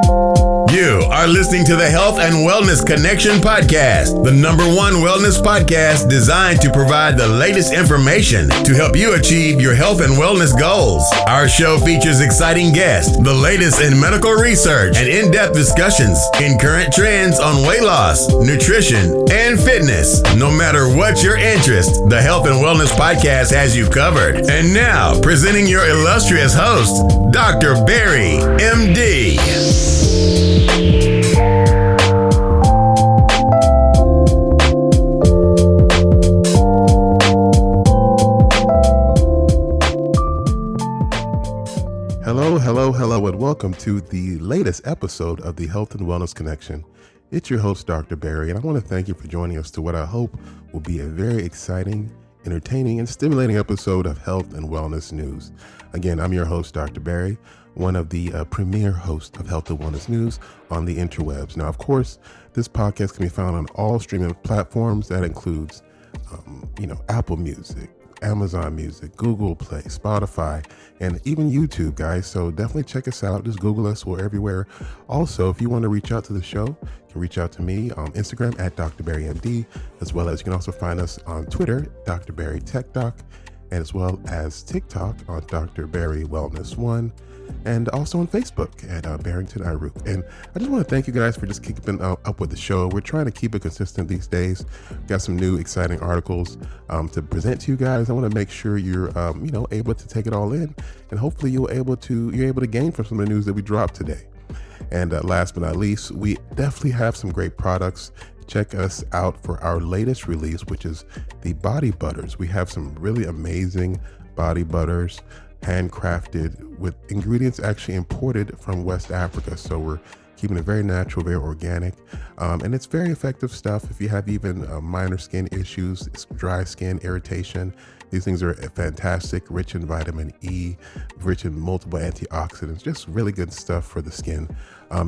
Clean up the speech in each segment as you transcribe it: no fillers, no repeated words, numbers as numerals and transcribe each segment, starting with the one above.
You are listening to the Health and Wellness Connection podcast, the #1 wellness podcast designed to provide the latest information to help you achieve your health and wellness goals. Our show features exciting guests, the latest in medical research, and in-depth discussions in current trends on weight loss, nutrition, and fitness. No matter what your interest, the Health and Wellness podcast has you covered. And now, presenting your illustrious host, Dr. Barry, MD. Hello, and welcome to the latest episode of the Health and Wellness Connection. It's your host, Dr. Barry, and I want to thank you for joining us to what I hope will be a very exciting, entertaining, and stimulating episode of Health and Wellness News. Again, I'm your host, Dr. Barry, one of the premier hosts of Health and Wellness News on the interwebs. Now, of course, this podcast can be found on all streaming platforms. That includes, Apple Music, Amazon Music, Google Play, Spotify, and even YouTube, guys. So definitely check us out. Just Google us. We're everywhere. Also, if you want to reach out to the show, you can reach out to me on Instagram at Dr. Barry MD, as well as you can also find us on Twitter, Dr. Barry Tech Doc, and as well as TikTok on Dr. Barry Wellness 1, and also on Facebook at Barrington Irook. And I just want to thank you guys for just keeping up with the show. We're trying to keep it consistent these days. We've got some new exciting articles to present to you guys. I want to make sure you're able to take it all in, and hopefully you're able to gain from some of the news that we dropped today. And last but not least, we definitely have some great products. Check us out for our latest release, which is the body butters. We have some really amazing body butters, handcrafted with ingredients actually imported from West Africa. So we're keeping it very natural, very organic, and it's very effective stuff. If you have even minor skin issues, dry skin, irritation, these things are fantastic, rich in vitamin E, rich in multiple antioxidants, just really good stuff for the skin.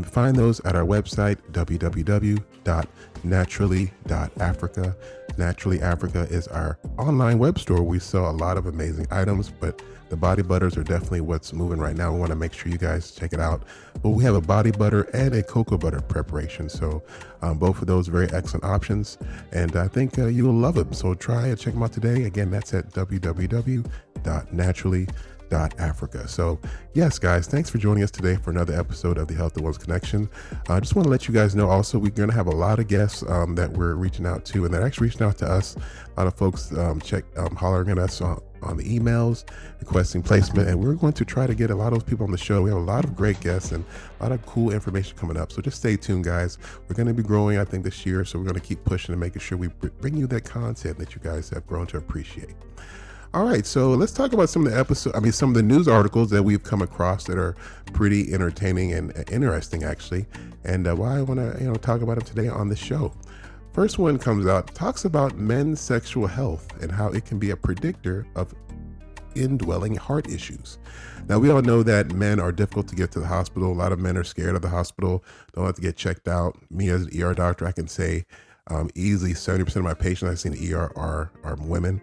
Find those at our website, www.naturally.africa. Naturally Africa is our online web store. We sell a lot of amazing items, but the body butters are definitely what's moving right now. We want to make sure you guys check it out. But we have a body butter and a cocoa butter preparation. So both of those are very excellent options. And I think you'll love them. So try and check them out today. Again, that's at www.naturally.africa. So yes, guys, thanks for joining us today for another episode of the Health and Wellness Connection. I just want to let you guys know also, we're going to have a lot of guests that we're reaching out to, and they're actually reaching out to us. A lot of folks hollering at us on the emails, requesting placement, and we're going to try to get a lot of those people on the show. We have a lot of great guests and a lot of cool information coming up. So just stay tuned, guys. We're going to be growing, I think, this year. So we're going to keep pushing and making sure we bring you that content that you guys have grown to appreciate. All right, so let's talk about some of the news articles that we've come across that are pretty entertaining and interesting, actually, and why I want to talk about them today on the show. First one comes out, talks about men's sexual health and how it can be a predictor of indwelling heart issues. Now, we all know that men are difficult to get to the hospital. A lot of men are scared of the hospital, don't have to get checked out. Me as an ER doctor, I can say easily 70% of my patients I've seen in ER are women.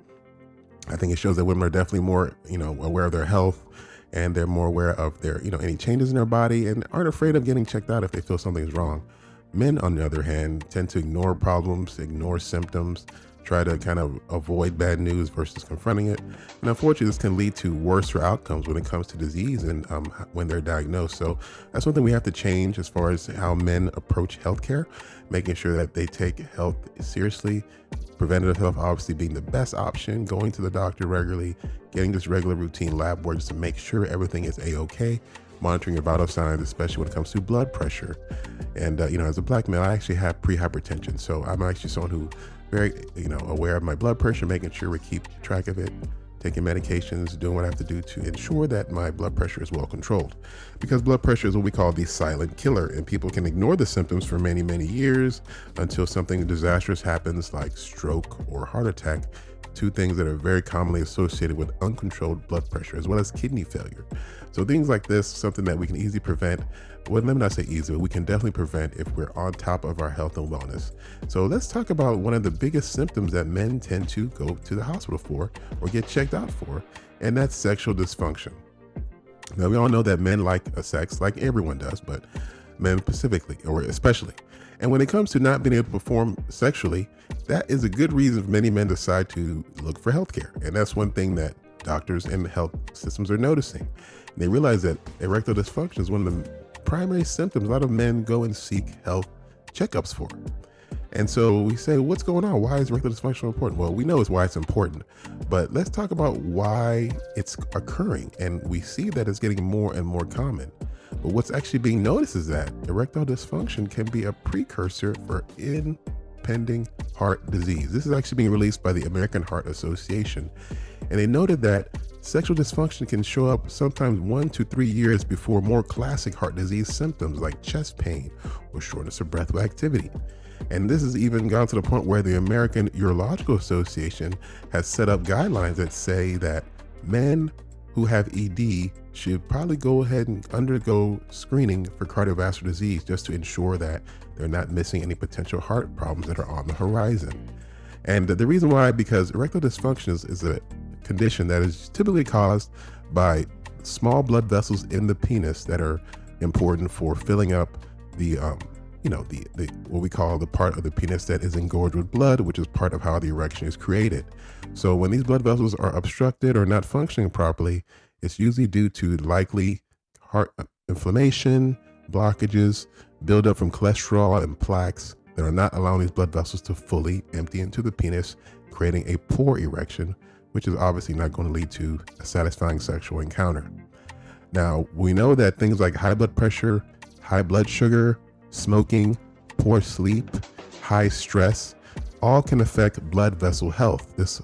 I think it shows that women are definitely more, aware of their health, and they're more aware of their, any changes in their body, and aren't afraid of getting checked out if they feel something's wrong. Men, on the other hand, tend to ignore problems, ignore symptoms, try to kind of avoid bad news versus confronting it. And unfortunately, this can lead to worse outcomes when it comes to disease and when they're diagnosed. So that's one thing we have to change as far as how men approach healthcare, making sure that they take health seriously. Preventative health obviously being the best option, going to the doctor regularly, getting this regular routine lab work just to make sure everything is A-okay, monitoring your vital signs, especially when it comes to blood pressure. And, as a black male, I actually have pre-hypertension. So I'm actually someone who very, aware of my blood pressure, making sure we keep track of it, taking medications, doing what I have to do to ensure that my blood pressure is well controlled. Because blood pressure is what we call the silent killer, and people can ignore the symptoms for many, many years until something disastrous happens like stroke or heart attack, two things that are very commonly associated with uncontrolled blood pressure, as well as kidney failure. So things like this, something that we can easily prevent. Well, let me not say easy, but we can definitely prevent if we're on top of our health and wellness. So let's talk about one of the biggest symptoms that men tend to go to the hospital for or get checked out for, and that's sexual dysfunction. Now, we all know that men like sex, like everyone does, but men specifically or especially. And when it comes to not being able to perform sexually, that is a good reason for many men decide to look for healthcare. And that's one thing that doctors and health systems are noticing. And they realize that erectile dysfunction is one of the primary symptoms a lot of men go and seek health checkups for. And so we say, what's going on? Why is erectile dysfunction important? Well, we know it's why it's important, but let's talk about why it's occurring. And we see that it's getting more and more common. But what's actually being noticed is that erectile dysfunction can be a precursor for impending heart disease. This is actually being released by the American Heart Association. And they noted that sexual dysfunction can show up sometimes 1 to 3 years before more classic heart disease symptoms like chest pain or shortness of breath with activity. And this has even gone to the point where the American Urological Association has set up guidelines that say that men who have ED should probably go ahead and undergo screening for cardiovascular disease just to ensure that they're not missing any potential heart problems that are on the horizon. And the reason why, because erectile dysfunction is a condition that is typically caused by small blood vessels in the penis that are important for filling up the what we call the part of the penis that is engorged with blood, which is part of how the erection is created. So when these blood vessels are obstructed or not functioning properly, it's usually due to likely heart inflammation, blockages, buildup from cholesterol and plaques that are not allowing these blood vessels to fully empty into the penis, creating a poor erection, which is obviously not going to lead to a satisfying sexual encounter. Now, we know that things like high blood pressure, high blood sugar, smoking, poor sleep, high stress, all can affect blood vessel health. This,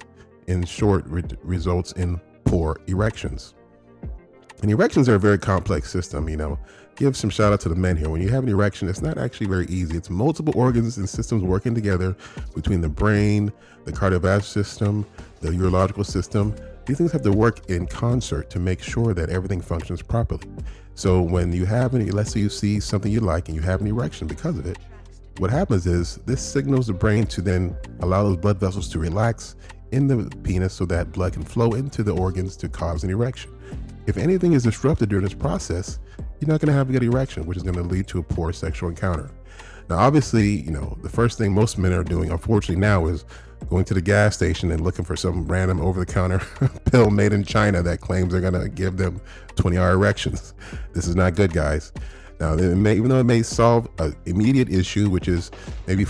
in short, results in poor erections. And erections are a very complex system, Give some shout out to the men here. When you have an erection, it's not actually very easy. It's multiple organs and systems working together between the brain, the cardiovascular system, the urological system. These things have to work in concert to make sure that everything functions properly. So when you have let's say you see something you like and you have an erection because of it, what happens is this signals the brain to then allow those blood vessels to relax in the penis so that blood can flow into the organs to cause an erection. If anything is disrupted during this process, you're not going to have a good erection, which is going to lead to a poor sexual encounter. Now, obviously, the first thing most men are doing, unfortunately now, is going to the gas station and looking for some random over-the-counter pill made in China that claims they're going to give them 20-hour erections. This is not good, guys. Now, even though it may solve an immediate issue, which is maybe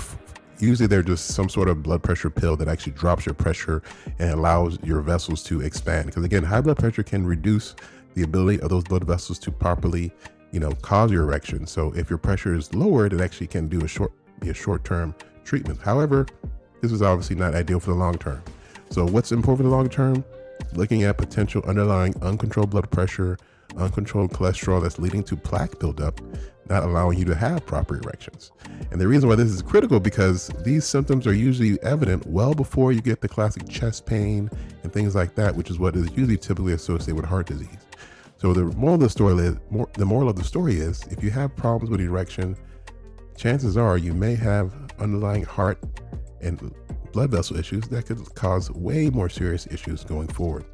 usually they're just some sort of blood pressure pill that actually drops your pressure and allows your vessels to expand. Because again, high blood pressure can reduce the ability of those blood vessels to properly, cause your erection. So if your pressure is lowered, it actually can be a short-term treatment. However, this is obviously not ideal for the long term. So what's important for the long term? Looking at potential underlying uncontrolled blood pressure, uncontrolled cholesterol that's leading to plaque buildup, not allowing you to have proper erections. And the reason why this is critical, because these symptoms are usually evident well before you get the classic chest pain and things like that, which is what is usually typically associated with heart disease. So the moral of the story is, if you have problems with erection, chances are you may have underlying heart and blood vessel issues that could cause way more serious issues going forward.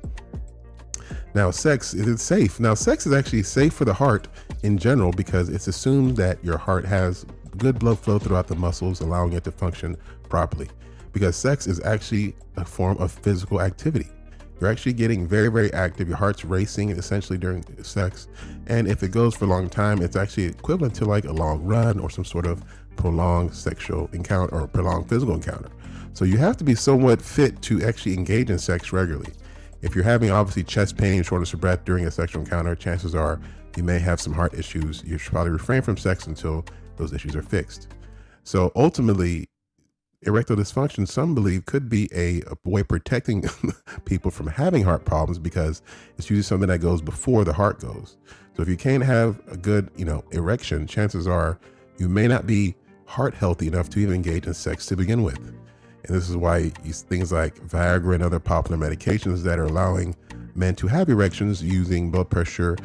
Now, sex, is it safe? Now, sex is actually safe for the heart in general because it's assumed that your heart has good blood flow throughout the muscles, allowing it to function properly. Because sex is actually a form of physical activity. You're actually getting very, very active. Your heart's racing essentially during sex. And if it goes for a long time, it's actually equivalent to like a long run or some sort of prolonged sexual encounter or prolonged physical encounter. So you have to be somewhat fit to actually engage in sex regularly. If you're having obviously chest pain, shortness of breath during a sexual encounter, chances are you may have some heart issues. You should probably refrain from sex until those issues are fixed. So ultimately, erectile dysfunction, some believe, could be a way of protecting people from having heart problems because it's usually something that goes before the heart goes. So if you can't have a good, erection, chances are you may not be heart healthy enough to even engage in sex to begin with. And this is why things like Viagra and other popular medications that are allowing men to have erections using blood pressure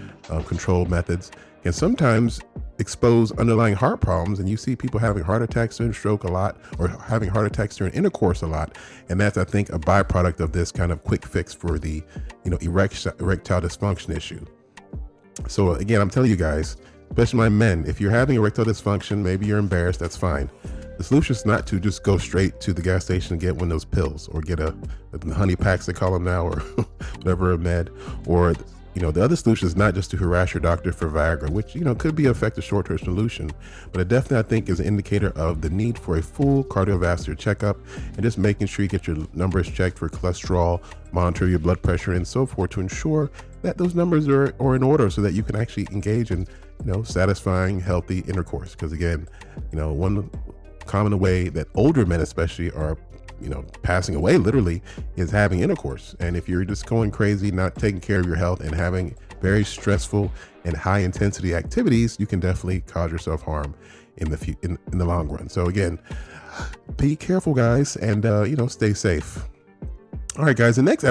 control methods can sometimes expose underlying heart problems. And you see people having heart attacks during stroke a lot, or having heart attacks during intercourse a lot. And that's, I think, a byproduct of this kind of quick fix for the, erectile dysfunction issue. So again, I'm telling you guys, especially my men. If you're having erectile dysfunction, maybe you're embarrassed, that's fine. The solution is not to just go straight to the gas station and get one of those pills, or get a honey packs they call them now, or whatever, a med. Or the other solution is not just to harass your doctor for Viagra, which could be an effective short-term solution, but it definitely, I think, is an indicator of the need for a full cardiovascular checkup, and just making sure you get your numbers checked for cholesterol, monitor your blood pressure, and so forth, to ensure that those numbers are in order, so that you can actually engage in satisfying, healthy intercourse. Because again, one common way that older men especially are passing away literally is having intercourse. And if you're just going crazy, not taking care of your health, and having very stressful and high intensity activities, you can definitely cause yourself harm in the long run. So again, be careful, guys, and stay safe. All right, guys, the next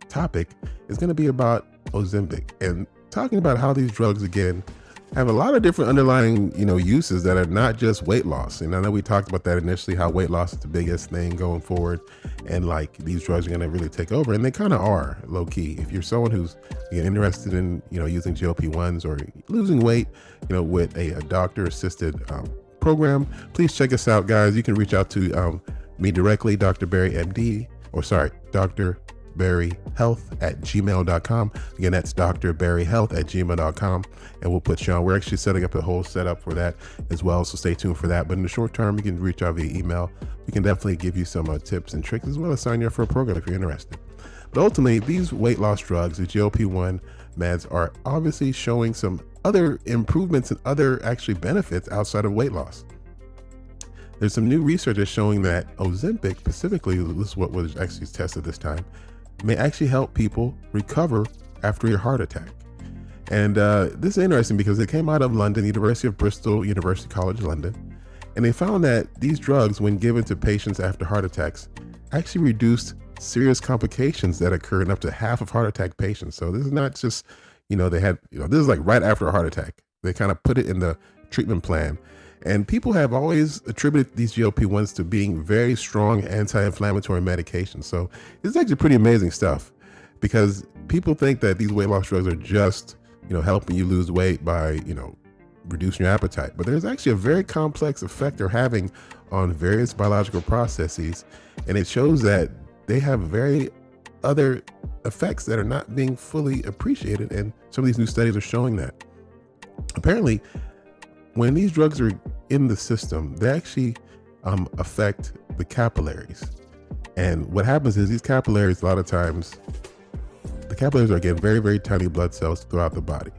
topic is going to be about Ozempic, and talking about how these drugs, again, have a lot of different underlying, uses that are not just weight loss. And I know we talked about that initially, how weight loss is the biggest thing going forward, and like these drugs are going to really take over, and they kind of are, low key. If you're someone who's interested in, using GLP-1s or losing weight, with a doctor assisted program, please check us out, guys. You can reach out to me directly, Dr. Barry MD, Dr. BarryHealth@gmail.com. Again, that's drbarryhealth@gmail.com, and we'll put you on. We're actually setting up a whole setup for that as well, so stay tuned for that. But in the short term, you can reach out via email. We can definitely give you some tips and tricks, as well as sign you up for a program if you're interested. But ultimately, these weight loss drugs, the GLP-1 meds, are obviously showing some other improvements and other actually benefits outside of weight loss. There's some new research that's showing that Ozempic, specifically, this is what was actually tested this time, may actually help people recover after a heart attack. And this is interesting because it came out of London, University of Bristol, University College London, and they found that these drugs, when given to patients after heart attacks, actually reduced serious complications that occur in up to half of heart attack patients. So this is not just, they had, this is like right after a heart attack. They kind of put it in the treatment plan. And people have always attributed these GLP-1s to being very strong anti-inflammatory medications. So it's actually pretty amazing stuff, because people think that these weight loss drugs are just, helping you lose weight by, reducing your appetite. But there's actually a very complex effect they're having on various biological processes. And it shows that they have very other effects that are not being fully appreciated. And some of these new studies are showing that. Apparently, when these drugs are in the system, they actually affect the capillaries. And what happens is these capillaries, a lot of times, the capillaries are, again, very, very tiny blood cells throughout the body.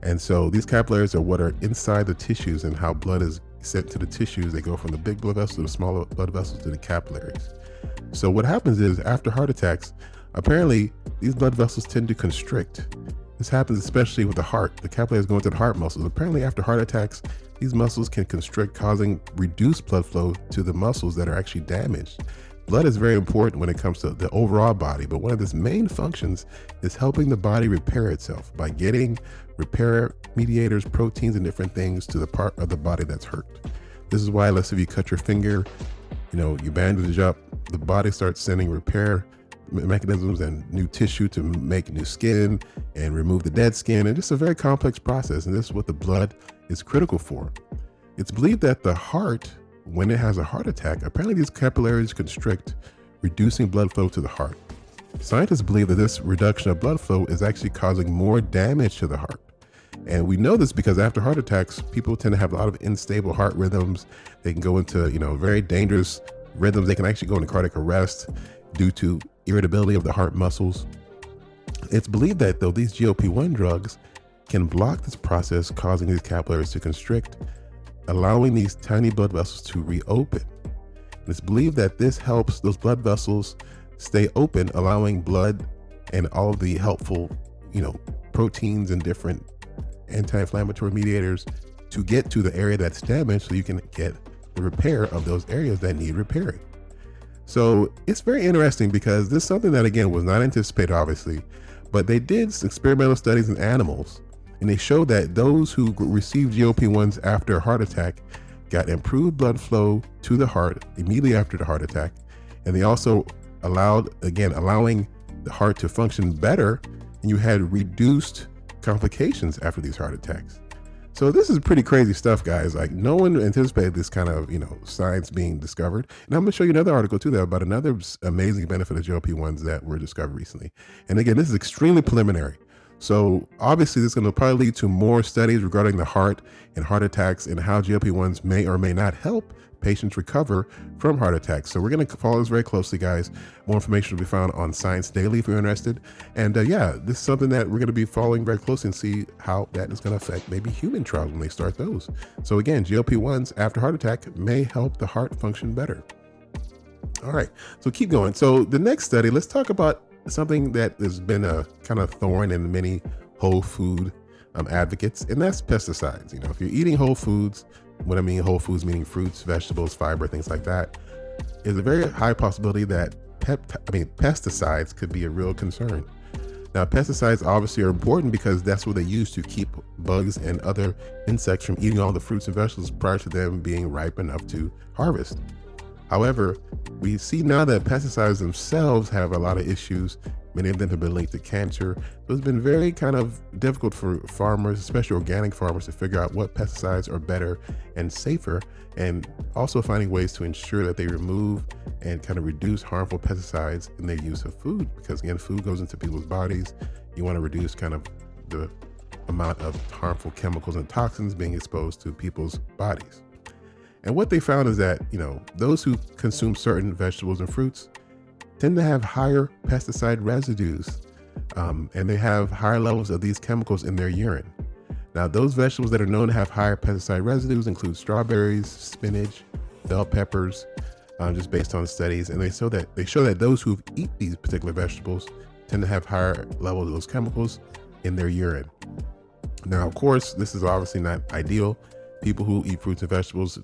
And so these capillaries are what are inside the tissues, and how blood is sent to the tissues. They go from the big blood vessels to the smaller blood vessels to the capillaries. So what happens is, after heart attacks, apparently these blood vessels tend to constrict. This happens especially with the heart. The capillaries go into the heart muscles. Apparently, after heart attacks, these muscles can constrict, causing reduced blood flow to the muscles that are actually damaged. Blood is very important when it comes to the overall body, but one of its main functions is helping the body repair itself by getting repair mediators, proteins, and different things to the part of the body that's hurt. This is why, let's say if you cut your finger, you bandage up, the body starts sending repair mechanisms and new tissue to make new skin and remove the dead skin, and just a very complex process. And this is what the blood is critical for. It's believed that the heart, when it has a heart attack, apparently these capillaries constrict, reducing blood flow to the heart. Scientists believe that this reduction of blood flow is actually causing more damage to the heart. And we know this because after heart attacks, people tend to have a lot of unstable heart rhythms. They can go into, very dangerous rhythms. They can actually go into cardiac arrest due to irritability of the heart muscles. It's believed that, though, these GLP-1 drugs can block this process, causing these capillaries to constrict, allowing these tiny blood vessels to reopen. And it's believed that this helps those blood vessels stay open, allowing blood and all of the helpful, proteins and different anti-inflammatory mediators to get to the area that's damaged, so you can get the repair of those areas that need repairing. So it's very interesting, because this is something that, again, was not anticipated, obviously, but they did experimental studies in animals, and they showed that those who received GLP-1s after a heart attack got improved blood flow to the heart immediately after the heart attack. And they also allowing the heart to function better, and you had reduced complications after these heart attacks. So this is pretty crazy stuff, guys. Like, no one anticipated this kind of, science being discovered. And I'm going to show you another article too, about another amazing benefit of GLP-1s that were discovered recently. And again, this is extremely preliminary. So obviously this is going to probably lead to more studies regarding the heart and heart attacks and how GLP-1s may or may not help patients recover from heart attacks. So we're going to follow this very closely, guys. More information will be found on Science Daily if you're interested. And this is something that we're going to be following very closely and see how that is going to affect maybe human trials when they start those. So again, GLP-1s after heart attack may help the heart function better. All right, so keep going. So the next study, let's talk about something that has been a kind of thorn in many whole food advocates, and that's pesticides. If you're eating whole foods, what I mean whole foods meaning fruits, vegetables, fiber, things like that, is a very high possibility that pesticides could be a real concern. Now, pesticides obviously are important because that's what they use to keep bugs and other insects from eating all the fruits and vegetables prior to them being ripe enough to harvest. However, we see now that pesticides themselves have a lot of issues. Many of them have been linked to cancer. So it's been very kind of difficult for farmers, especially organic farmers, to figure out what pesticides are better and safer, and also finding ways to ensure that they remove and kind of reduce harmful pesticides in their use of food. Because again, food goes into people's bodies. You want to reduce kind of the amount of harmful chemicals and toxins being exposed to people's bodies. And what they found is that, those who consume certain vegetables and fruits tend to have higher pesticide residues, and they have higher levels of these chemicals in their urine. Now, those vegetables that are known to have higher pesticide residues include strawberries, spinach, bell peppers, just based on studies. And they show that those who eat these particular vegetables tend to have higher levels of those chemicals in their urine. Now, of course, this is obviously not ideal. People who eat fruits and vegetables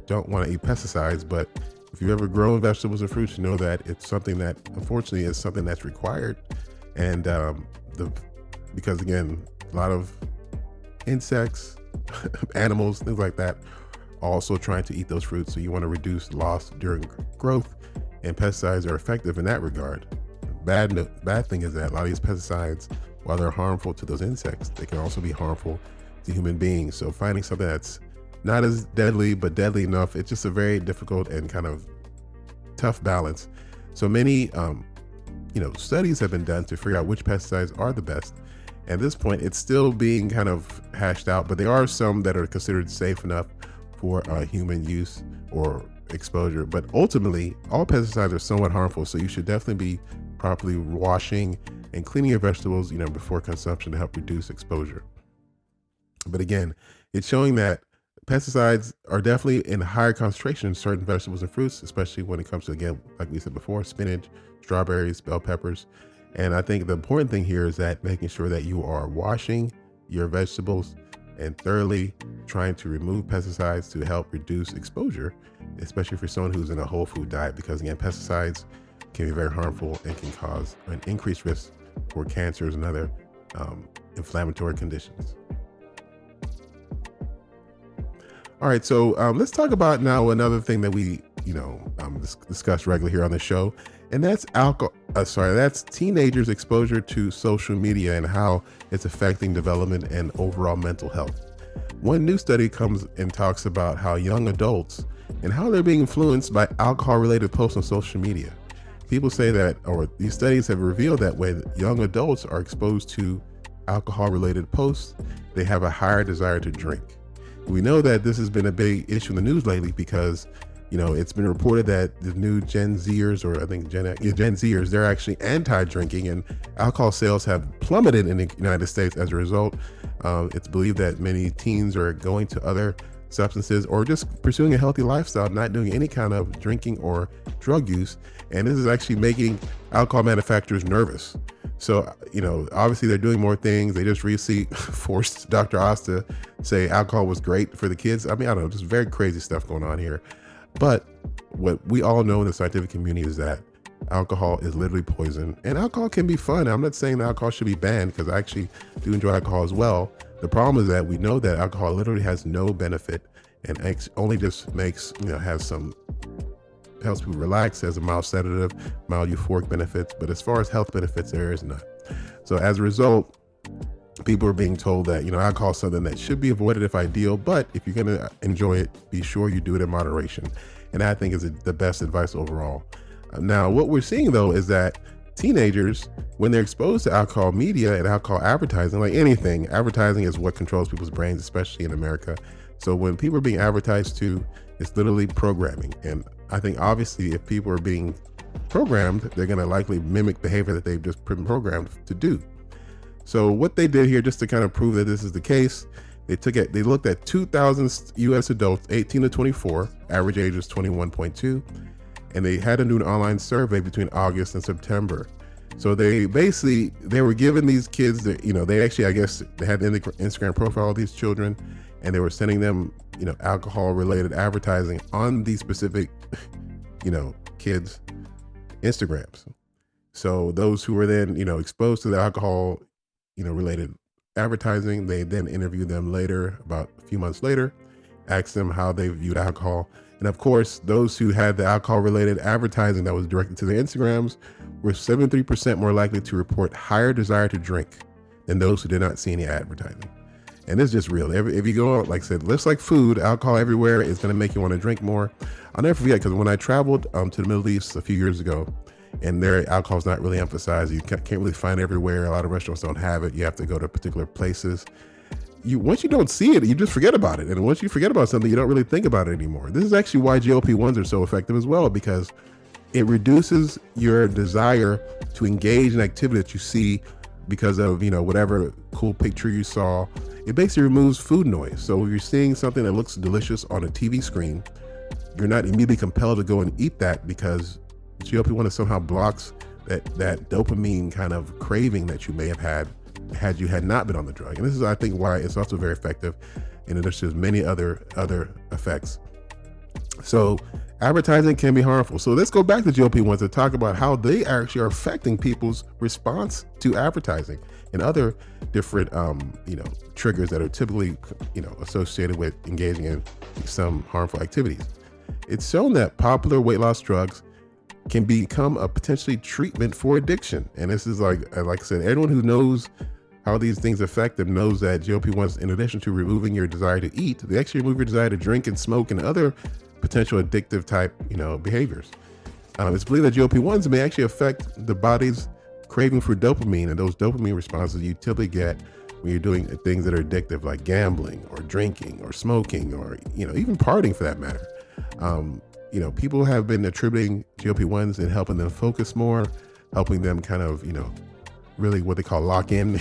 don't want to eat pesticides, but if you've ever grown vegetables and fruits, you know that it's something that unfortunately is something that's required. And because again, a lot of insects, animals, things like that, also trying to eat those fruits. So you want to reduce loss during growth, and pesticides are effective in that regard. Bad thing is that a lot of these pesticides, while they're harmful to those insects, they can also be harmful to human beings. So finding something that's not as deadly but deadly enough, it's just a very difficult and kind of tough balance. So many studies have been done to figure out which pesticides are the best. At this point, it's still being kind of hashed out, but there are some that are considered safe enough for human use or exposure. But ultimately, all pesticides are somewhat harmful, so you should definitely be properly washing and cleaning your vegetables before consumption to help reduce exposure. But again, it's showing that pesticides are definitely in higher concentration in certain vegetables and fruits, especially when it comes to, again, like we said before, spinach, strawberries, bell peppers. And I think the important thing here is that making sure that you are washing your vegetables and thoroughly trying to remove pesticides to help reduce exposure, especially for someone who's in a whole food diet, because again, pesticides can be very harmful and can cause an increased risk for cancers and other inflammatory conditions. All right, so let's talk about now another thing that we, discuss regularly here on the show, and that's that's teenagers' exposure to social media and how it's affecting development and overall mental health. One new study comes and talks about how young adults and how they're being influenced by alcohol-related posts on social media. People say that, or these studies have revealed that when young adults are exposed to alcohol-related posts, they have a higher desire to drink. We know that this has been a big issue in the news lately because, it's been reported that the new Gen Zers, or I think Gen Zers, they're actually anti-drinking, and alcohol sales have plummeted in the United States as a result. It's believed that many teens are going to other substances or just pursuing a healthy lifestyle, not doing any kind of drinking or drug use. And this is actually making alcohol manufacturers nervous. So, obviously they're doing more things. They just recently forced Dr. Oz to say alcohol was great for the kids. I mean, I don't know, just very crazy stuff going on here. But what we all know in the scientific community is that alcohol is literally poison, and alcohol can be fun. I'm not saying that alcohol should be banned, because I actually do enjoy alcohol as well. The problem is that we know that alcohol literally has no benefit and only just makes, helps people relax, has a mild sedative, mild euphoric benefits, but as far as health benefits, there is none. So as a result, people are being told that, alcohol is something that should be avoided if ideal, but if you're going to enjoy it, be sure you do it in moderation. And I think is the best advice overall. Now, what we're seeing though is that teenagers, when they're exposed to alcohol media and alcohol advertising, like anything, advertising is what controls people's brains, especially in America. So when people are being advertised to, it's literally programming. And I think obviously if people are being programmed, they're going to likely mimic behavior that they've just been programmed to do. So what they did here, just to kind of prove that this is the case, they looked at 2,000 U.S. adults, 18 to 24, average age is 21.2, and they had to do an online survey between August and September. So they were giving these kids that, they actually, I guess, they had the Instagram profile of these children, and they were sending them, alcohol-related advertising on these specific, kids' Instagrams. So those who were then, exposed to the alcohol, related advertising, they then interviewed them later, about a few months later, asked them how they viewed alcohol. And of course, those who had the alcohol-related advertising that was directed to their Instagrams were 73% more likely to report higher desire to drink than those who did not see any advertising. And it's just real. If you go out, like I said, just like food, alcohol everywhere is going to make you want to drink more. I'll never forget, because when I traveled to the Middle East a few years ago, and their alcohol is not really emphasized, you can't really find it everywhere. A lot of restaurants don't have it. You have to go to particular places. Once you don't see it, you just forget about it. And once you forget about something, you don't really think about it anymore. This is actually why GLP-1s are so effective as well, because it reduces your desire to engage in activity that you see because of, whatever cool picture you saw. It basically removes food noise. So if you're seeing something that looks delicious on a TV screen, you're not immediately compelled to go and eat that, because GLP-1 somehow blocks that dopamine kind of craving that you may have had you had not been on the drug. And this is, I think, why it's also very effective, in addition to many other effects. So advertising can be harmful. So let's go back to GLP-1s to talk about how they actually are affecting people's response to advertising and other different, triggers that are typically, associated with engaging in some harmful activities. It's shown that popular weight loss drugs can become a potentially treatment for addiction. And this is like I said, everyone who knows how these things affect them knows that GLP-1s, in addition to removing your desire to eat, they actually remove your desire to drink and smoke and other potential addictive type, behaviors. It's believed that GLP-1s may actually affect the body's craving for dopamine, and those dopamine responses you typically get when you're doing things that are addictive, like gambling or drinking or smoking or, even partying for that matter. People have been attributing GLP-1s and helping them focus more, helping them kind of, really what they call lock in,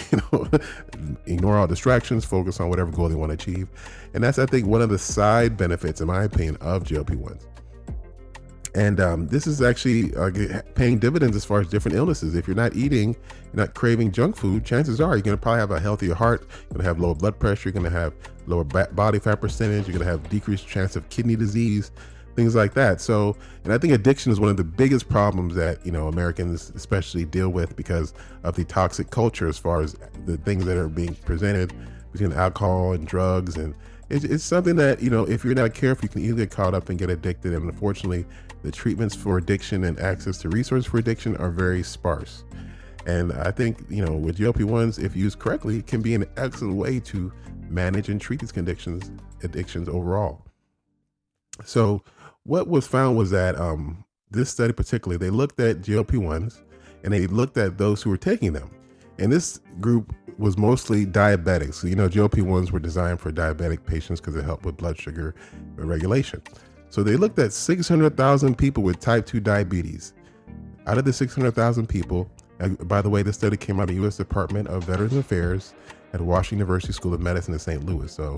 ignore all distractions, focus on whatever goal they want to achieve. And that's, I think, one of the side benefits, in my opinion, of GLP-1s. And this is actually paying dividends as far as different illnesses. If you're not eating, you're not craving junk food, chances are you're going to probably have a healthier heart, you're going to have lower blood pressure, you're going to have lower body fat percentage, you're going to have decreased chance of kidney disease, things like that. So, and I think addiction is one of the biggest problems that, Americans especially deal with because of the toxic culture, as far as the things that are being presented between alcohol and drugs. And it's something that, if you're not careful, you can easily get caught up and get addicted. And unfortunately, the treatments for addiction and access to resources for addiction are very sparse. And I think, with GLP-1s, if used correctly, it can be an excellent way to manage and treat these addictions overall. So what was found was that this study particularly, they looked at GLP-1s and they looked at those who were taking them. And this group was mostly diabetics. So, GLP-1s were designed for diabetic patients because they help with blood sugar regulation. So they looked at 600,000 people with type 2 diabetes. Out of the 600,000 people, by the way, this study came out of the U.S. Department of Veterans Affairs at Washington University School of Medicine in St. Louis. So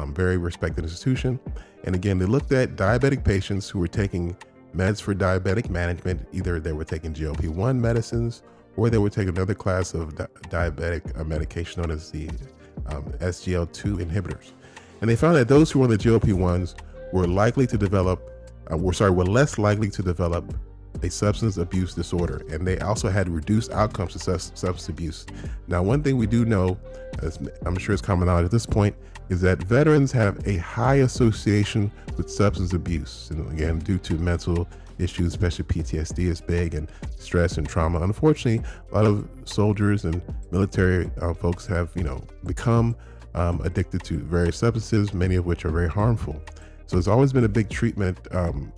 very respected institution. And again, they looked at diabetic patients who were taking meds for diabetic management. Either they were taking GLP-1 medicines or they were taking another class of diabetic medication known as the SGLT2 inhibitors. And they found that those who were on the GLP-1s were less likely to develop a substance abuse disorder, and they also had reduced outcomes to substance abuse. Now, one thing we do know, as I'm sure it's common knowledge at this point, is that veterans have a high association with substance abuse, and again, due to mental issues, especially PTSD is big, and stress and trauma. Unfortunately, a lot of soldiers and military folks have, become addicted to various substances, many of which are very harmful. So it's always been a big treatment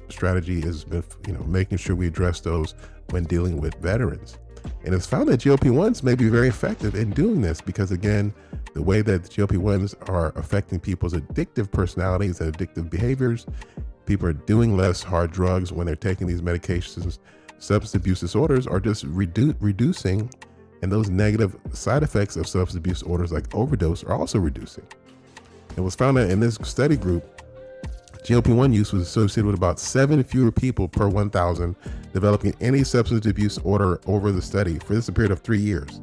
strategy has been, making sure we address those when dealing with veterans. And it's found that GLP-1s may be very effective in doing this because, again, the way that GLP-1s are affecting people's addictive personalities and addictive behaviors, people are doing less hard drugs when they're taking these medications. Substance abuse disorders are just reducing, and those negative side effects of substance abuse disorders like overdose are also reducing. It was found that in this study group, GLP-1 use was associated with about 7 fewer people per 1,000 developing any substance abuse disorder over the study for this period of 3 years.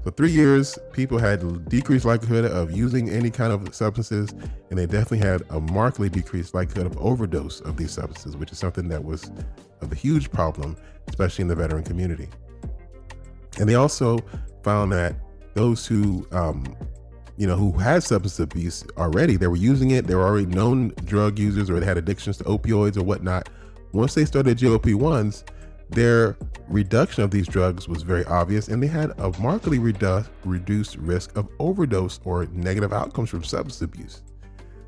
So 3 years, people had decreased likelihood of using any kind of substances, and they definitely had a markedly decreased likelihood of overdose of these substances, which is something that was a huge problem, especially in the veteran community. And they also found that those who who had substance abuse already, they were using it, they were already known drug users, or they had addictions to opioids or whatnot. Once they started GLP-1s, their reduction of these drugs was very obvious, and they had a markedly reduced risk of overdose or negative outcomes from substance abuse.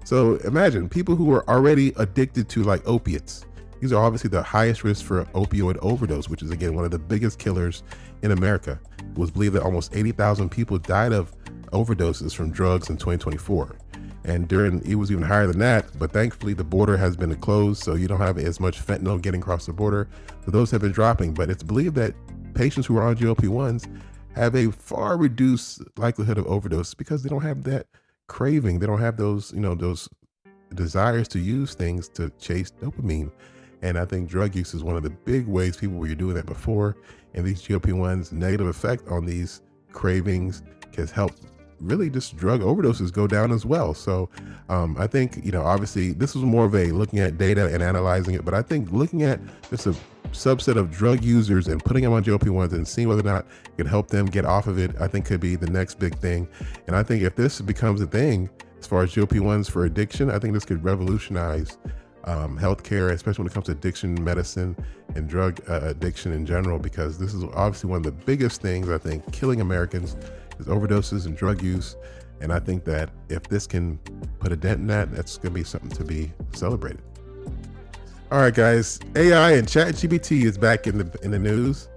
So imagine people who were already addicted to like opiates. These are obviously the highest risk for opioid overdose, which is again one of the biggest killers in America. It was believed that almost 80,000 people died of overdoses from drugs in 2024. And it was even higher than that, but thankfully the border has been closed, so you don't have as much fentanyl getting across the border. So those have been dropping, but it's believed that patients who are on GLP-1s have a far reduced likelihood of overdose because they don't have that craving. They don't have those, those desires to use things to chase dopamine. And I think drug use is one of the big ways people were doing that before. And these GLP-1s negative effect on these cravings has helped really just drug overdoses go down as well. So I think, obviously this was more of a looking at data and analyzing it, but I think looking at just a subset of drug users and putting them on GLP-1s and seeing whether or not it can help them get off of it, I think could be the next big thing. And I think if this becomes a thing, as far as GLP-1s for addiction, I think this could revolutionize healthcare, especially when it comes to addiction medicine and drug addiction in general, because this is obviously one of the biggest things I think killing Americans is overdoses and drug use. And I think that if this can put a dent in that, that's going to be something to be celebrated. All right, guys, AI and ChatGPT is back in the news,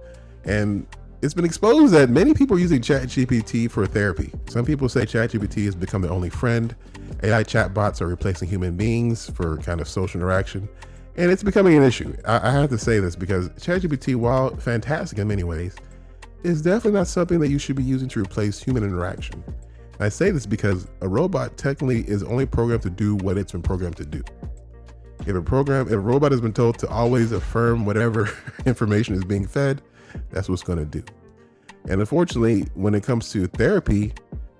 and it's been exposed that many people are using ChatGPT for therapy. Some people say ChatGPT has become their only friend. AI chatbots are replacing human beings for kind of social interaction, and it's becoming an issue. I have to say this because ChatGPT, while fantastic in many ways, is definitely not something that you should be using to replace human interaction. And I say this because a robot technically is only programmed to do what it's been programmed to do. If a robot has been told to always affirm whatever information is being fed, that's what's going to do. And unfortunately, when it comes to therapy,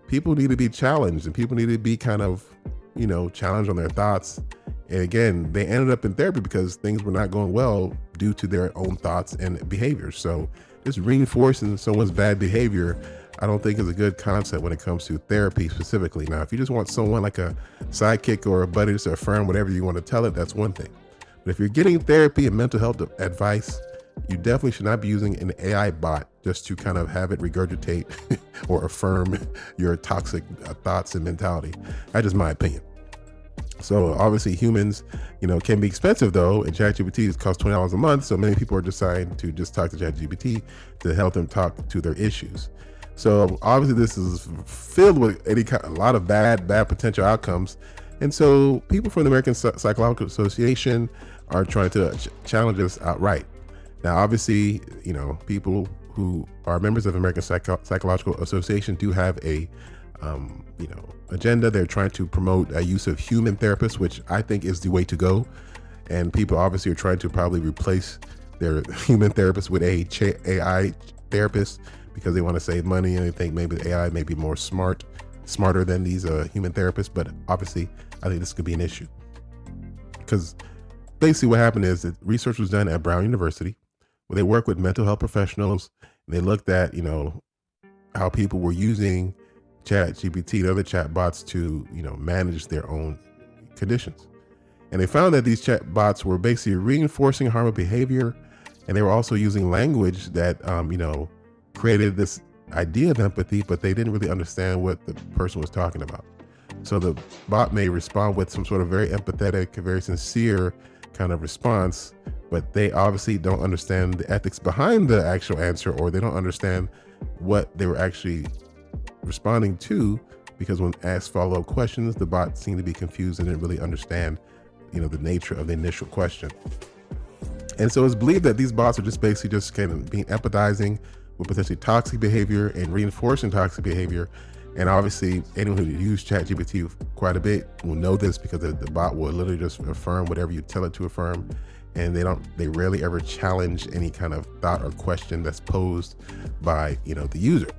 people need to be challenged, and people need to be kind of, challenged on their thoughts. And again, they ended up in therapy because things were not going well due to their own thoughts and behaviors. So just reinforcing someone's bad behavior, I don't think is a good concept when it comes to therapy specifically. Now, if you just want someone like a sidekick or a buddy to affirm whatever you want to tell it, that's one thing. But if you're getting therapy and mental health advice, you definitely should not be using an AI bot just to kind of have it regurgitate or affirm your toxic thoughts and mentality. That's just my opinion. So obviously humans, can be expensive though, and ChatGPT costs $20 a month. So many people are deciding to just talk to ChatGPT to help them talk to their issues. So obviously this is filled with a lot of bad potential outcomes. And so people from the American Psychological Association are trying to challenge this outright. Now, obviously, people who are members of the American Psychological Association do have a agenda. They're trying to promote a use of human therapists, which I think is the way to go. And people obviously are trying to probably replace their human therapist with a AI therapist because they want to save money, and they think maybe the AI may be more smarter than these human therapists. But obviously, I think this could be an issue because basically what happened is that research was done at Brown University, where they work with mental health professionals. And they looked at, how people were using ChatGPT and other chatbots to, manage their own conditions. And they found that these chat bots were basically reinforcing harmful behavior, and they were also using language that, created this idea of empathy, but they didn't really understand what the person was talking about. So the bot may respond with some sort of very empathetic, very sincere kind of response, but they obviously don't understand the ethics behind the actual answer, or they don't understand what they were actually responding to, because when asked follow-up questions, the bot seemed to be confused and didn't really understand, the nature of the initial question. And so it's believed that these bots are just basically just kind of being empathizing with potentially toxic behavior and reinforcing toxic behavior. And obviously, anyone who used ChatGPT quite a bit will know this, because the bot will literally just affirm whatever you tell it to affirm, and they rarely ever challenge any kind of thought or question that's posed by the user.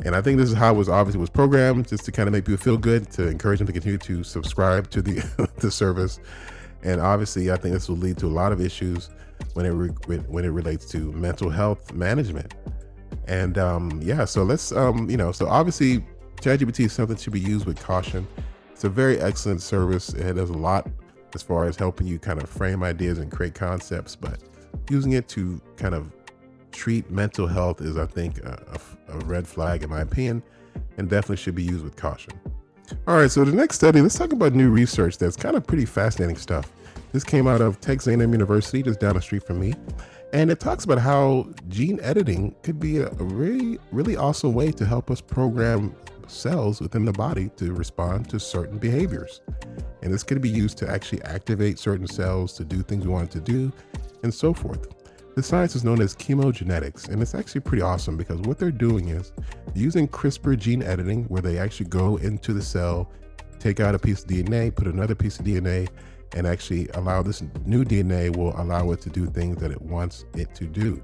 And I think this is how it was programmed, just to kind of make people feel good, to encourage them to continue to subscribe to the the service. And obviously, I think this will lead to a lot of issues when it relates to mental health management. And so let's so obviously ChatGPT is something to be used with caution. It's a very excellent service. It does a lot as far as helping you kind of frame ideas and create concepts, but using it to kind of treat mental health is, I think, a red flag in my opinion, and definitely should be used with caution. All right, so the next study, let's talk about new research that's kind of pretty fascinating stuff. This came out of Texas A&M University, just down the street from me. And it talks about how gene editing could be a really, really awesome way to help us program cells within the body to respond to certain behaviors. And this could be used to actually activate certain cells to do things we want it to do, and so forth. The science is known as chemogenetics, and it's actually pretty awesome, because what they're doing is using CRISPR gene editing, where they actually go into the cell, take out a piece of DNA, put another piece of DNA, and actually allow this new DNA will allow it to do things that it wants it to do.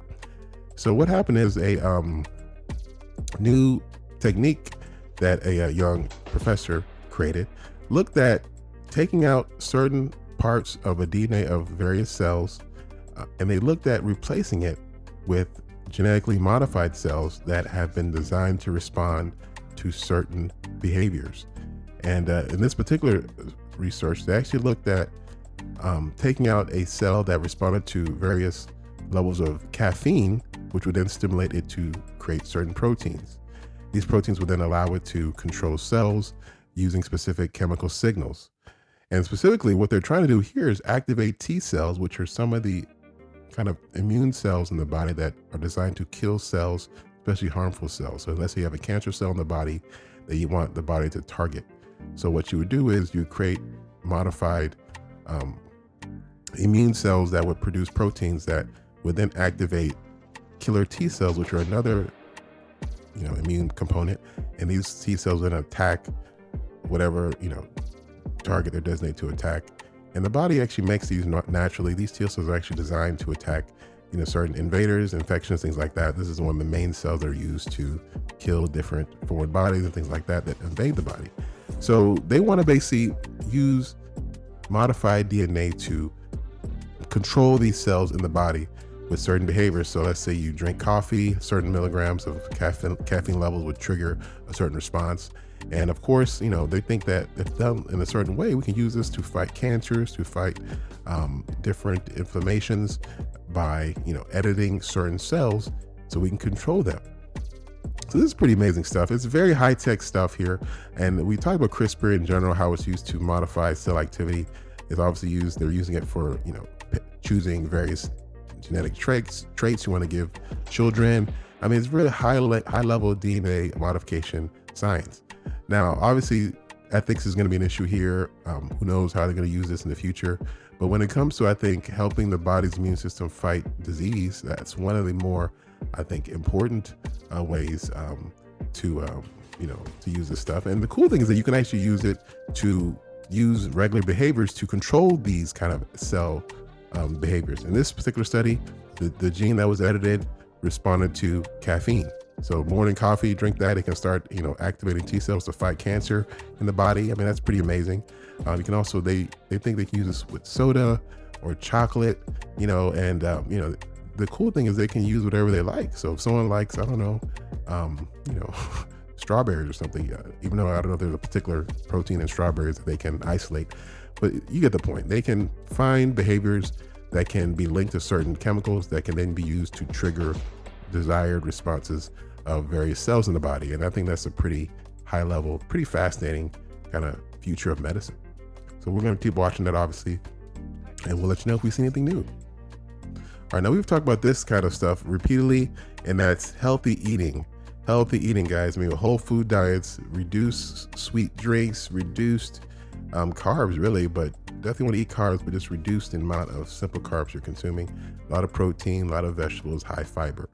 So what happened is a new technique that a young professor created looked at taking out certain parts of a DNA of various cells, and they looked at replacing it with genetically modified cells that have been designed to respond to certain behaviors. And in this particular research, they actually looked at taking out a cell that responded to various levels of caffeine, which would then stimulate it to create certain proteins. These proteins would then allow it to control cells using specific chemical signals. And specifically, what they're trying to do here is activate T cells, which are some of the kind of immune cells in the body that are designed to kill cells, especially harmful cells. So let's say you have a cancer cell in the body that you want the body to target. So what you would do is you create modified immune cells that would produce proteins that would then activate killer T cells, which are another immune component. And these T cells then attack whatever target they're designated to attack. And the body actually makes these naturally. These T cells are actually designed to attack certain invaders, infections, things like that. This is one of the main cells that are used to kill different foreign bodies and things like that invade the body. So they want to basically use modified DNA to control these cells in the body with certain behaviors. So let's say you drink coffee, certain milligrams of caffeine levels would trigger a certain response. And of course, they think that if done in a certain way, we can use this to fight cancers, to fight different inflammations by, editing certain cells so we can control them. So this is pretty amazing stuff. It's very high-tech stuff here. And we talk about CRISPR in general, how it's used to modify cell activity. It's obviously they're using it for, choosing various genetic traits you want to give children. I mean, it's really high-level DNA modification science. Now, obviously, ethics is going to be an issue here. Who knows how they're going to use this in the future. But when it comes to, I think, helping the body's immune system fight disease, that's one of the more, I think, important ways to use this stuff. And the cool thing is that you can actually use it to use regular behaviors to control these kind of cell behaviors. In this particular study, the gene that was edited responded to caffeine. So morning coffee, drink that, it can start, activating T cells to fight cancer in the body. I mean, that's pretty amazing. You can also, they think they can use this with soda or chocolate, and the cool thing is they can use whatever they like. So if someone likes, I don't know, strawberries or something, even though I don't know if there's a particular protein in strawberries that they can isolate, but you get the point. They can find behaviors that can be linked to certain chemicals that can then be used to trigger desired responses of various cells in the body. And I think that's a pretty high level, pretty fascinating kind of future of medicine. So we're going to keep watching that, obviously, and we'll let you know if we see anything new. All right, now we've talked about this kind of stuff repeatedly, and that's healthy eating. Healthy eating, guys. I mean, whole food diets, reduced sweet drinks, reduced carbs, really, but definitely want to eat carbs, but just reduce the amount of simple carbs you're consuming. A lot of protein, a lot of vegetables, high fiber.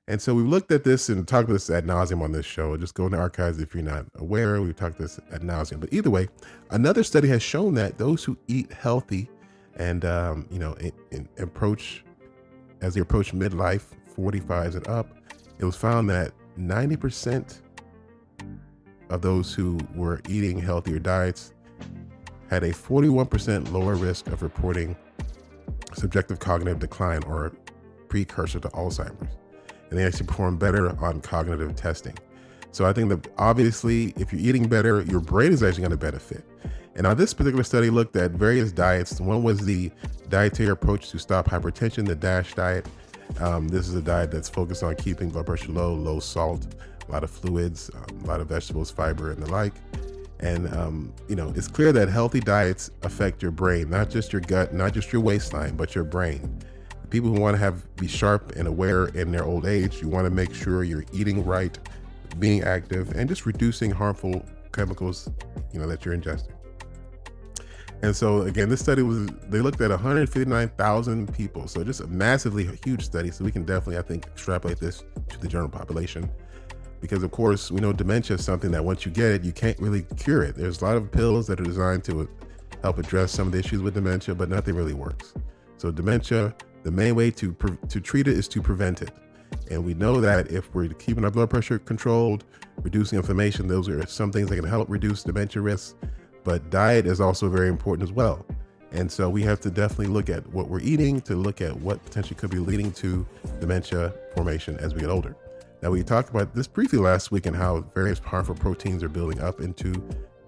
And so we've looked at this and talked about this ad nauseum on this show. Just go in the archives if you're not aware. We've talked this ad nauseum. But either way, another study has shown that those who eat healthy and approach midlife, 45s and up, it was found that 90% of those who were eating healthier diets had a 41% lower risk of reporting subjective cognitive decline, or precursor to Alzheimer's. And they actually perform better on cognitive testing. So I think that obviously, if you're eating better, your brain is actually going to benefit. And now this particular study looked at various diets. One was the dietary approach to stop hypertension, the DASH diet. This is a diet that's focused on keeping blood pressure low, low salt, a lot of fluids, a lot of vegetables, fiber, and the like. And, it's clear that healthy diets affect your brain, not just your gut, not just your waistline, but your brain. People who want to be sharp and aware in their old age, you want to make sure you're eating right, being active, and just reducing harmful chemicals, that you're ingesting. And so again, this study they looked at 159,000 people. So just a massively huge study. So we can definitely, I think, extrapolate this to the general population, because of course, we know dementia is something that once you get it, you can't really cure it. There's a lot of pills that are designed to help address some of the issues with dementia, but nothing really works. So dementia, the main way to treat it is to prevent it. And we know that if we're keeping our blood pressure controlled, reducing inflammation, those are some things that can help reduce dementia risks. But diet is also very important as well. And so we have to definitely look at what we're eating to look at what potentially could be leading to dementia formation as we get older. Now, we talked about this briefly last week and how various harmful proteins are building up into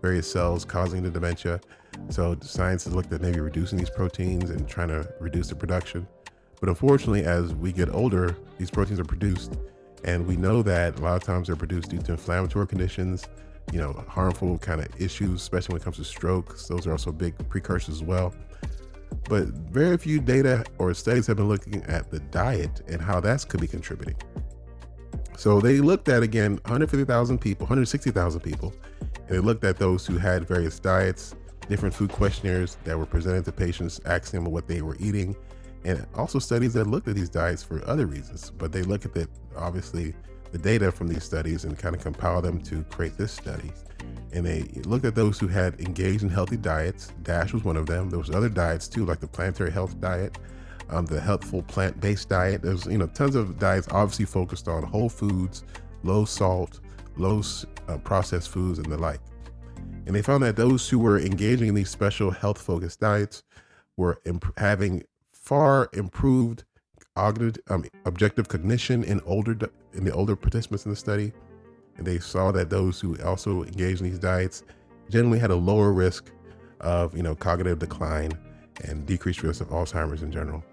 various cells causing the dementia. So science has looked at maybe reducing these proteins and trying to reduce the production. But unfortunately, as we get older, these proteins are produced, and we know that a lot of times they're produced due to inflammatory conditions, harmful kind of issues, especially when it comes to strokes. Those are also big precursors as well. But very few data or studies have been looking at the diet and how that could be contributing. So they looked at, again, 150,000 people, 160,000 people, and they looked at those who had various diets, different food questionnaires that were presented to patients, asking them what they were eating, and also studies that looked at these diets for other reasons. But they look at obviously the data from these studies and kind of compile them to create this study. And they looked at those who had engaged in healthy diets. DASH was one of them. There was other diets too, like the planetary health diet, the healthful plant-based diet. There's tons of diets obviously focused on whole foods, low salt, low processed foods, and the like. And they found that those who were engaging in these special health-focused diets were having far improved objective cognition in the older participants in the study. And they saw that those who also engaged in these diets generally had a lower risk of cognitive decline and decreased risk of Alzheimer's in general.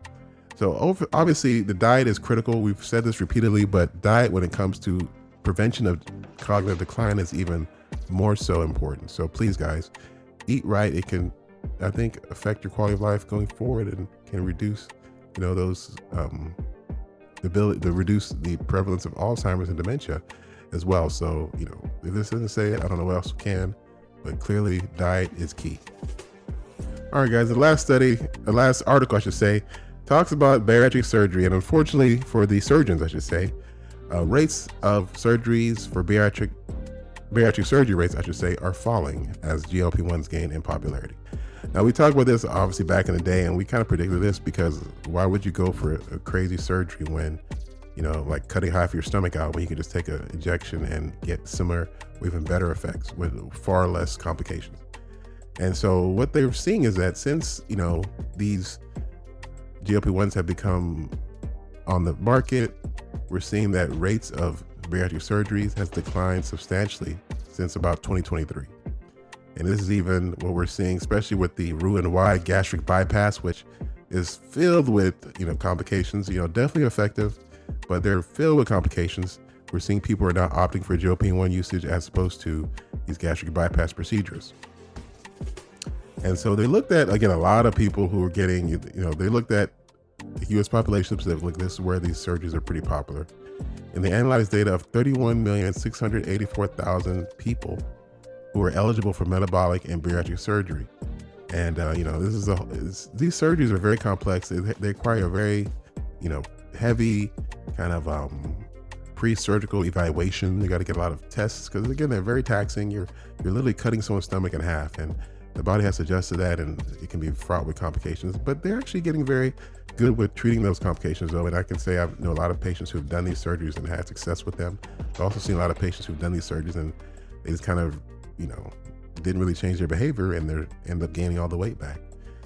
So obviously the diet is critical. We've said this repeatedly, but diet, when it comes to prevention of cognitive decline, is even more so important. So please, guys, eat right. It can, I think, affect your quality of life going forward and can reduce those the ability to reduce the prevalence of Alzheimer's and dementia as well. So if this doesn't say it, I don't know what else can, but clearly diet is key. All right, guys, the last article I should say, talks about bariatric surgery, and unfortunately for the surgeons, I should say, rates of surgeries for bariatric surgery rates, I should say, are falling as GLP-1s gain in popularity. Now, we talked about this obviously back in the day, and we kind of predicted this, because why would you go for a crazy surgery when, like cutting half your stomach out, when you can just take an injection and get similar or even better effects with far less complications? And so what they're seeing is that since, these GLP-1s have become on the market, we're seeing that rates of bariatric surgeries has declined substantially since about 2023. And this is even what we're seeing, especially with the Roux-en-Y gastric bypass, which is filled with, complications, definitely effective, but they're filled with complications. We're seeing people are now opting for GLP-1 usage as opposed to these gastric bypass procedures. And so they looked at, again, a lot of people who are getting, they looked at the U.S. population specifically. This is where these surgeries are pretty popular. And they analyzed data of 31,684,000 people who are eligible for metabolic and bariatric surgery. And, these surgeries are very complex. They require a very, heavy kind of pre-surgical evaluation. You got to get a lot of tests because, again, they're very taxing. You're literally cutting someone's stomach in half, and the body has to adjust to that, and it can be fraught with complications. But they're actually getting very good with treating those complications, though. And I can say I know a lot of patients who have done these surgeries and had success with them. I've also seen a lot of patients who've done these surgeries and they just kind of, didn't really change their behavior, and they end up gaining all the weight back.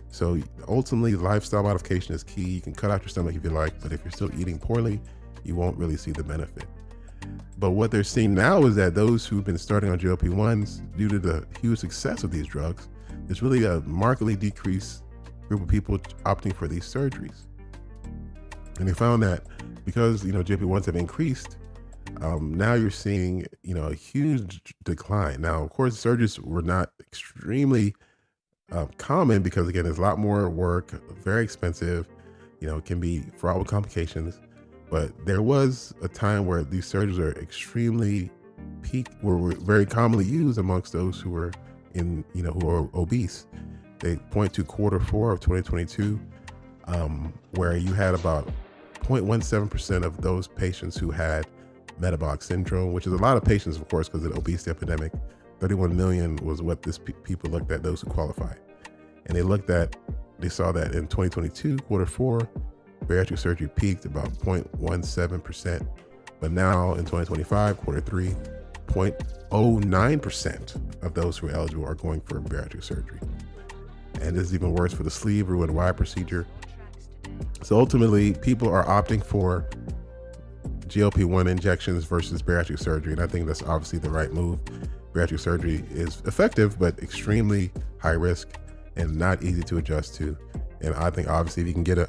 So ultimately, lifestyle modification is key. You can cut out your stomach if you like, but if you're still eating poorly, you won't really see the benefit. But what they're seeing now is that those who've been starting on GLP-1s, due to the huge success of these drugs, there's really a markedly decreased group of people opting for these surgeries. And they found that because, GLP-1s have increased, now you're seeing, a huge decline. Now, of course, surgeries were not extremely common because, again, there's a lot more work, very expensive, it can be fraught with complications. But there was a time where these surgeries were very commonly used amongst those who were who are obese. They point to Q4 of 2022, where you had about 0.17% of those patients who had metabolic syndrome, which is a lot of patients, of course, because of the obesity epidemic. 31 million was what people looked at, those who qualified. And they saw that in 2022, Q4, bariatric surgery peaked about 0.17%. But now in 2025, Q3, 0.09% of those who are eligible are going for bariatric surgery. And this is even worse for the sleeve Roux-en-Y procedure. So ultimately, people are opting for GLP-1 injections versus bariatric surgery. And I think that's obviously the right move. Bariatric surgery is effective, but extremely high risk and not easy to adjust to. And I think obviously if you can get you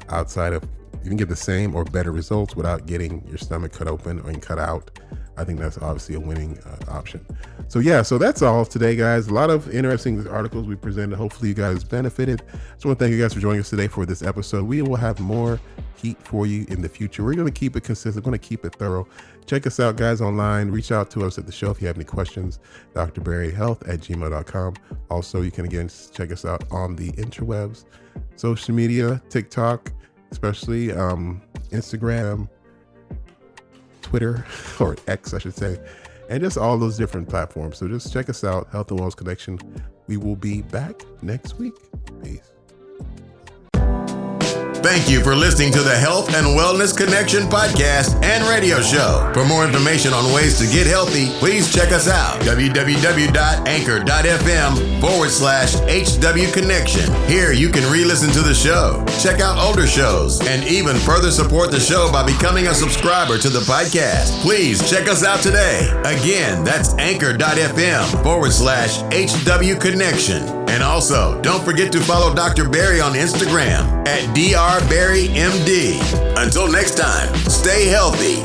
can get the same or better results without getting your stomach cut open or cut out, I think that's obviously a winning option. So that's all today, guys. A lot of interesting articles we presented. Hopefully you guys benefited. Just want to thank you guys for joining us today for this episode. We will have more heat for you in the future. We're going to keep it consistent. We're going to keep it thorough. Check us out, guys, online. Reach out to us at the show if you have any questions. drbarryhealth@gmail.com. Also, you can, again, check us out on the interwebs, social media, TikTok, especially Instagram, Twitter, or X, I should say, and just all those different platforms. So just check us out, Health and Wellness Connection. We will be back next week. Peace. Thank you for listening to the Health and Wellness Connection podcast and radio show. For more information on ways to get healthy, please check us out. www.anchor.fm/HW Connection. Here you can re-listen to the show, check out older shows, and even further support the show by becoming a subscriber to the podcast. Please check us out today. Again, that's anchor.fm/HW Connection. And also, don't forget to follow Dr. Barry on Instagram at drbarrymd. Until next time, stay healthy.